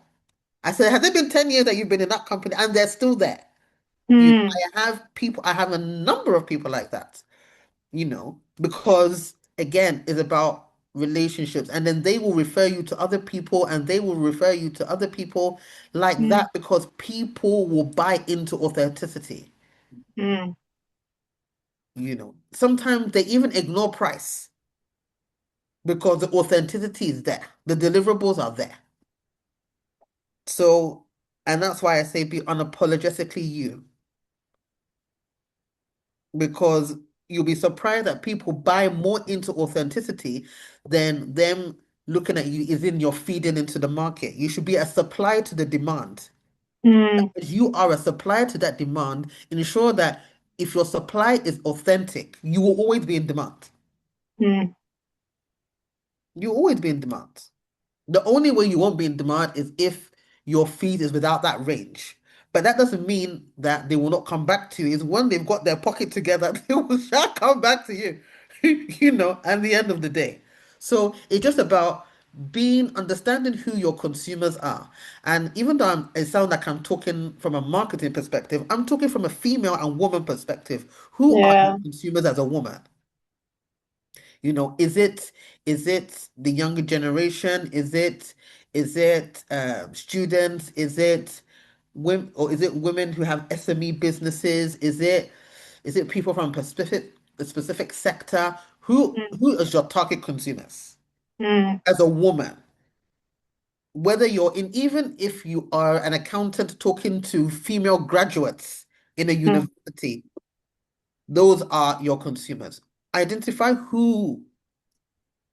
I said, has it been 10 years that you've been in that company? And they're still there. mm, I have a number of people like that, because again, it's about relationships. And then they will refer you to other people and they will refer you to other people like mm, that because people will buy into authenticity. mm, Sometimes they even ignore price because the authenticity is there. The deliverables are there. So, and that's why I say be unapologetically you, because you'll be surprised that people buy more into authenticity than them looking at you is in your feeding into the market. You should be a supply to the demand. mm, As you are a supplier to that demand, ensure that if your supply is authentic, you will always be in demand. mm, You'll always be in demand. The only way you won't be in demand is if your feed is without that range. But that doesn't mean that they will not come back to you. It's when they've got their pocket together, they will shall come back to you, at the end of the day. So it's just about understanding who your consumers are. And even though it sounds like I'm talking from a marketing perspective, I'm talking from a female and woman perspective. Who are your yeah, consumers as a woman? Is it the younger generation? Is it students? Is it women or is it women who have SME businesses? Is it people from a specific sector? Who mm, who is your target consumers mm, as a woman? Whether you're in, even if you are an accountant talking to female graduates in a mm, university, those are your consumers. Identify who.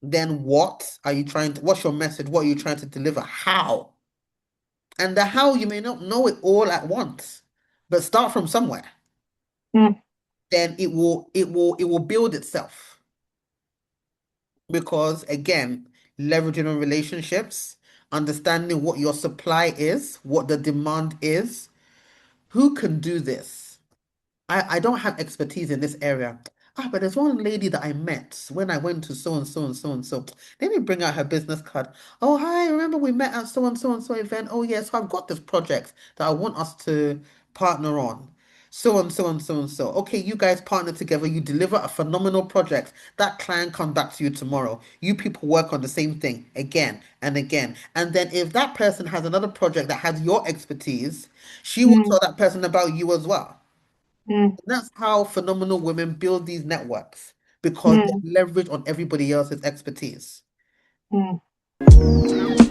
Then what's your message? What are you trying to deliver? How? And the how, you may not know it all at once, but start from somewhere. mm, Then it will build itself. Because again, leveraging on relationships, understanding what your supply is, what the demand is, who can do this? I don't have expertise in this area. But there's one lady that I met when I went to so and so and so and so. Let me bring out her business card. Oh, hi, remember we met at so and so event? Oh, yes, so I've got this project that I want us to partner on. So and so and so and so. Okay, you guys partner together, you deliver a phenomenal project. That client comes back to you tomorrow. You people work on the same thing again and again. And then if that person has another project that has your expertise, she will mm, tell that person about you as well. mm, That's how phenomenal women build these networks because mm, they leverage on everybody else's expertise. mm.